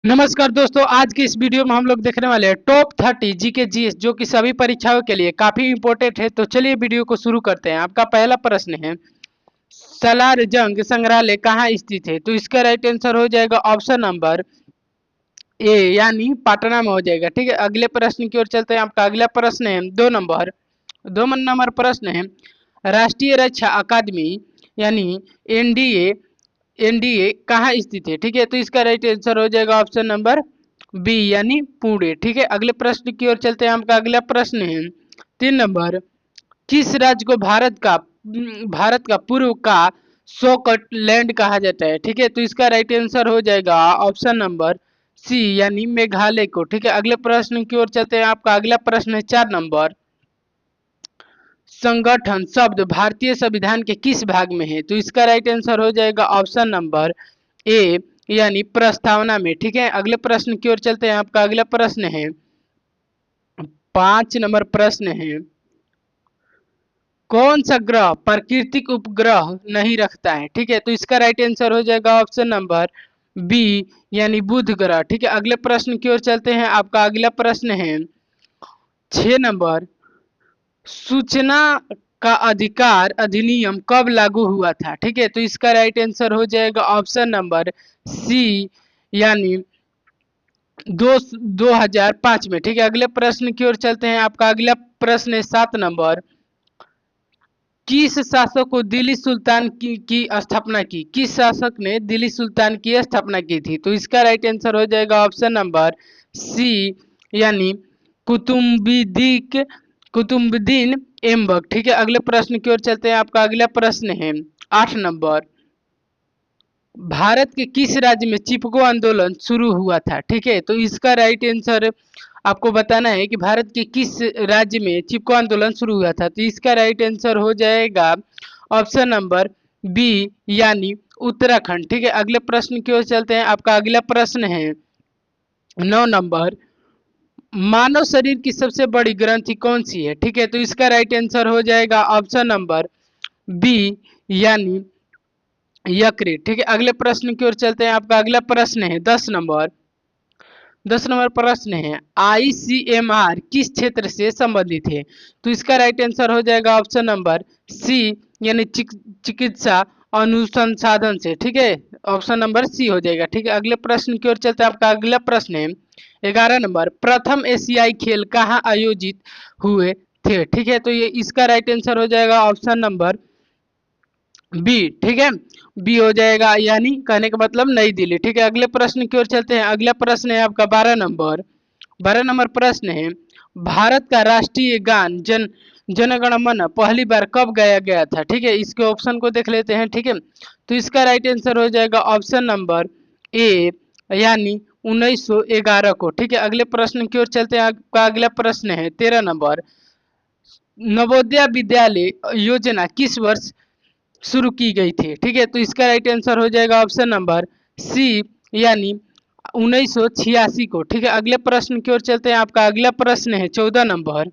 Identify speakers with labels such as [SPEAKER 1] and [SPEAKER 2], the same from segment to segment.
[SPEAKER 1] नमस्कार दोस्तों, आज की इस वीडियो में हम लोग देखने वाले हैं टॉप 30 जीके जीएस जो कि सभी परीक्षाओं के लिए काफी इंपॉर्टेंट है। तो चलिए वीडियो को शुरू करते हैं। आपका पहला प्रश्न है, सालार जंग संग्रहालय कहाँ स्थित है? तो इसका राइट आंसर हो जाएगा ऑप्शन नंबर ए, यानी पटना में हो जाएगा। ठीक है, अगले प्रश्न की ओर चलते हैं। आपका अगला प्रश्न है दो नंबर प्रश्न है, राष्ट्रीय रक्षा अकादमी यानी एनडीए एनडीए कहाँ स्थित है? ठीक है, तो इसका राइट आंसर हो जाएगा ऑप्शन नंबर बी, यानी पुणे। ठीक है, अगले प्रश्न की ओर चलते हैं। आपका अगला प्रश्न है 3 नंबर, किस राज्य को भारत का पूर्व का स्कॉटलैंड कहा जाता है? ठीक है, तो इसका राइट आंसर हो जाएगा ऑप्शन नंबर सी, यानी मेघालय को। ठीक है, अगले प्रश्न की ओर चलते हैं। आपका अगला प्रश्न है 4 नंबर, संगठन शब्द भारतीय संविधान के किस भाग में है? तो इसका राइट आंसर हो जाएगा ऑप्शन नंबर ए, यानी प्रस्तावना में। ठीक है, अगले प्रश्न की ओर चलते हैं। आपका अगला प्रश्न है 5 नंबर प्रश्न है, कौन सा ग्रह प्राकृतिक उपग्रह नहीं रखता है? ठीक है, तो इसका राइट आंसर हो जाएगा ऑप्शन नंबर बी, यानी बुध ग्रह। ठीक है, अगले प्रश्न की ओर चलते हैं। आपका अगला प्रश्न है 6 नंबर, सूचना का अधिकार अधिनियम कब लागू हुआ था? ठीक है, तो इसका राइट आंसर हो जाएगा ऑप्शन नंबर सी, यानी 2005 में। ठीक है, अगले प्रश्न की ओर चलते हैं। आपका अगला प्रश्न है 7 नंबर, किस शासक को दिल्ली सुल्तान की स्थापना की? किस शासक ने दिल्ली सुल्तान की स्थापना की थी? तो इसका राइट आंसर हो जाएगा ऑप्शन नंबर सी, यानी कुतुम्बिदिक कुतुम्बुद्दीन ऐबक। ठीक है, अगले प्रश्न की ओर चलते हैं। आपका अगला प्रश्न है 8 नंबर, भारत के किस राज्य में चिपको आंदोलन शुरू हुआ था? ठीक है, तो इसका राइट आंसर आपको बताना है कि भारत के किस राज्य में चिपको आंदोलन शुरू हुआ था। तो इसका राइट आंसर हो जाएगा ऑप्शन नंबर बी, यानी उत्तराखंड। ठीक है, अगले प्रश्न की ओर चलते हैं। आपका अगला प्रश्न है 9 नंबर, मानव शरीर की सबसे बड़ी ग्रंथि कौन सी है? ठीक है, तो इसका राइट आंसर हो जाएगा ऑप्शन नंबर बी, यानी यकृत। ठीक है, अगले प्रश्न की ओर चलते हैं। आपका अगला प्रश्न है 10 नंबर प्रश्न है, आईसीएमआर किस क्षेत्र से संबंधित है? तो इसका राइट आंसर हो जाएगा ऑप्शन नंबर सी, यानी चिकित्सा अनुसंसाधन से। ठीक है, ऑप्शन नंबर सी हो जाएगा। ठीक है, अगले प्रश्न की ओर चलते हैं। आपका अगला प्रश्न है 11 नंबर, प्रथम एशियाई खेल कहाँ आयोजित हुए थे? ठीक है, तो ये इसका राइट आंसर हो जाएगा ऑप्शन नंबर बी। ठीक है, बी हो जाएगा, यानी कहने का मतलब नई दिल्ली। ठीक है, अगले प्रश्न की ओर चलते हैं। अगला प्रश्न है आपका 12 नंबर प्रश्न है, भारत का राष्ट्रीय गान जनगण मन पहली बार कब गाया गया था? ठीक है, इसके ऑप्शन को देख लेते हैं। ठीक है, तो इसका राइट आंसर हो जाएगा ऑप्शन नंबर ए, यानी 1911 को। ठीक है, अगले प्रश्न की ओर चलते हैं। आपका अगला प्रश्न है 13 नंबर, नवोदय विद्यालय योजना किस वर्ष शुरू की गई थी? ठीक है, तो इसका राइट आंसर हो जाएगा ऑप्शन नंबर सी, यानी 1986 को। ठीक है, अगले प्रश्न की ओर चलते हैं। आपका अगला प्रश्न है 14 number,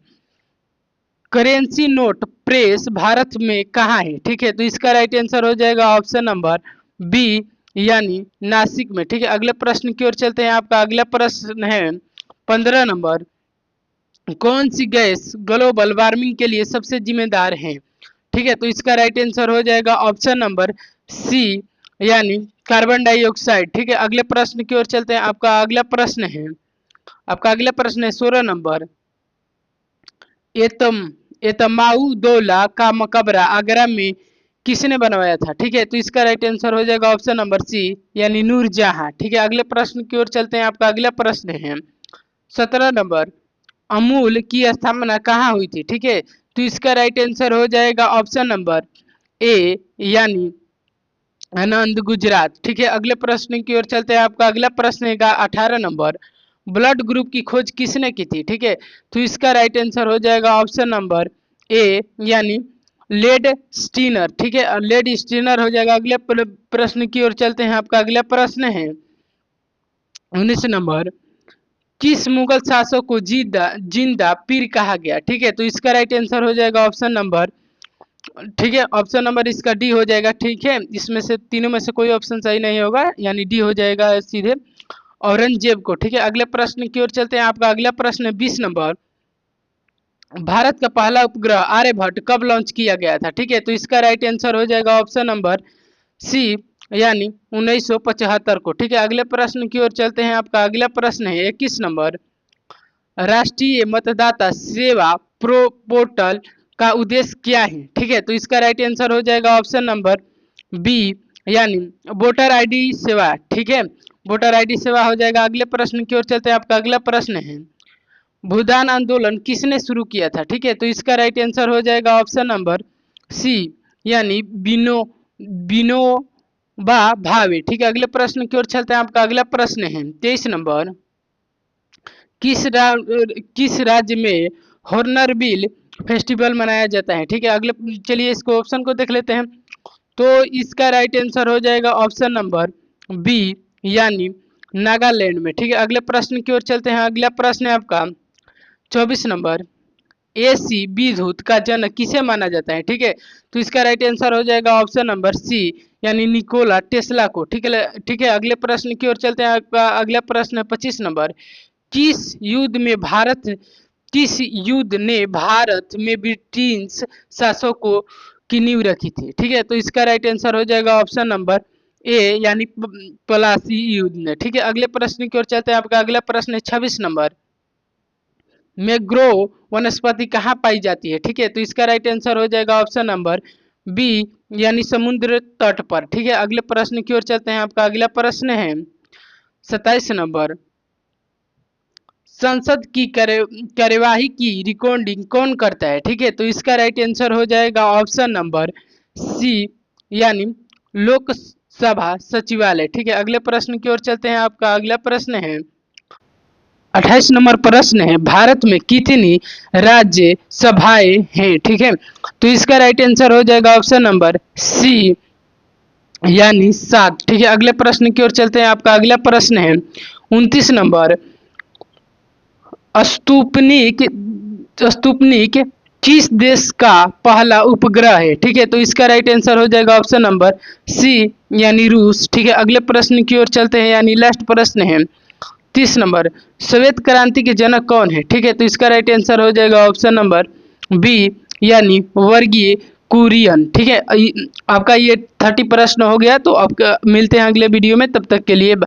[SPEAKER 1] currency note press Bharat में कहाँ है? ठीक है, तो इसका राइट आंसर हो जाएगा ऑप्शन नंबर बी, यानी नासिक में। ठीक है, अगले प्रश्न की ओर चलते हैं। आपका अगला प्रश्न है 15 नंबर, कौन सी गैस ग्लोबल वार्मिंग के लिए सबसे जिम्मेदार है? ठीक है, तो इसका राइट आंसर हो जाएगा ऑप्शन नंबर सी, यानी कार्बन डाइऑक्साइड। ठीक है, अगले प्रश्न की ओर चलते हैं। आपका अगला प्रश्न है 16 नंबर, एतम एतमाऊ दौला का मकबरा आगरा में किसने बनवाया था? ठीक है, तो इसका राइट आंसर हो जाएगा ऑप्शन नंबर सी, यानी नूरजहां। ठीक है, अगले प्रश्न की ओर चलते हैं। आपका अगला प्रश्न है 17 नंबर, अमूल की स्थापना कहाँ हुई थी? ठीक है, तो इसका राइट आंसर हो जाएगा ऑप्शन नंबर ए, यानी आनंद गुजरात। ठीक है, अगले प्रश्न की ओर चलते हैं। आपका अगला प्रश्न है 18 नंबर, ब्लड ग्रुप की खोज किसने की थी? ठीक है, तो इसका राइट आंसर हो जाएगा ऑप्शन नंबर ए, यानी लेड स्टीनर। ठीक है, लेड स्टीनर हो जाएगा। अगले प्रश्न की ओर चलते हैं। आपका अगला प्रश्न है 19 नंबर, किस मुगल शासक को जिंदा पीर कहा गया? ठीक है, तो इसका राइट आंसर हो जाएगा ऑप्शन नंबर, ठीक है, ऑप्शन नंबर इसका डी हो जाएगा। ठीक है, इसमें से तीनों में से कोई ऑप्शन सही नहीं होगा, यानी डी हो जाएगा सीधे। औरंगजेब को। ठीक है, अगले प्रश्न की ओर चलते हैं। आपका अगला प्रश्न है 20 नंबर। भारत का पहला उपग्रह आर्यभट्ट कब लॉन्च किया गया था? ठीक है, तो इसका राइट आंसर हो जाएगा ऑप्शन नंबर सी, यानी 1975 को। ठीक है, अगले प्रश्न की ओर चलते हैं। आपका अगला प्रश्न है 21 नंबर। राष्ट्रीय मतदाता सेवा प्रो पोर्टल का उद्देश्य क्या है? ठीक है, तो इसका राइट आंसर हो जाएगा ऑप्शन नंबर बी, यानी वोटर आईडी सेवा। ठीक है, वोटर आईडी सेवा हो जाएगा। अगले प्रश्न की ओर चलते हैं। आपका अगला प्रश्न है भूदान आंदोलन किसने शुरू किया था? ठीक है, तो इसका राइट आंसर हो जाएगा ऑप्शन नंबर सी, यानी विनोबा भावे। ठीक है, अगले प्रश्न की ओर चलते हैं। आपका अगला प्रश्न है 23 नंबर। किस राज्य में हॉर्नबिल फेस्टिवल मनाया जाता है? ठीक है, अगले चलिए इसको ऑप्शन को देख लेते हैं। तो इसका राइट आंसर हो जाएगा ऑप्शन नंबर बी, यानी नागालैंड में। ठीक है, अगले प्रश्न की ओर चलते हैं। अगला प्रश्न है आपका 24 नंबर। AC विद्युत का जनक किसे माना जाता है? ठीक है, तो इसका राइट आंसर हो जाएगा ऑप्शन नंबर सी, यानी निकोला टेस्ला को। ठीक है, ठीक है, अगले प्रश्न की ओर चलते हैं। आपका अगला प्रश्न है 25 नंबर। किस युद्ध ने भारत में ब्रिटिश शासकों की नींव रखी थी? ठीक है, तो इसका राइट आंसर हो जाएगा ऑप्शन नंबर ए, यानी प्लासी युद्ध ने। ठीक है, अगले प्रश्न की ओर चलते हैं। आपका अगला प्रश्न है 26 नंबर। मैंग्रोव वनस्पति कहाँ पाई जाती है? ठीक है, तो इसका राइट आंसर हो जाएगा ऑप्शन नंबर बी, यानी समुद्र तट पर। ठीक है, अगले प्रश्न की ओर चलते हैं। आपका अगला प्रश्न है 27 नंबर। संसद की कार्यवाही की रिकॉर्डिंग कौन करता है? ठीक है, तो इसका राइट आंसर हो जाएगा ऑप्शन नंबर सी, यानी लोकसभा सचिवालय। ठीक है, अगले प्रश्न की ओर चलते हैं। आपका अगला प्रश्न है 28 नंबर प्रश्न है भारत में कितनी राज्य सभाएं हैं? ठीक है, तो इसका राइट आंसर हो जाएगा ऑप्शन नंबर सी, यानी 7। ठीक है, अगले प्रश्न की ओर चलते हैं। आपका अगला प्रश्न है 29 नंबर। स्तुपनिक स्तुपनिक किस देश का पहला उपग्रह है? ठीक है, तो इसका राइट आंसर हो जाएगा ऑप्शन नंबर सी, यानी रूस। ठीक है, अगले प्रश्न की ओर चलते हैं, यानी लास्ट प्रश्न है 30 नंबर। श्वेत क्रांति के जनक कौन है? ठीक है, तो इसका राइट आंसर हो जाएगा ऑप्शन नंबर बी, यानी वर्गीय कुरियन। ठीक है, आपका ये 30 प्रश्न हो गया। तो आपका मिलते हैं अगले वीडियो में, तब तक के लिए।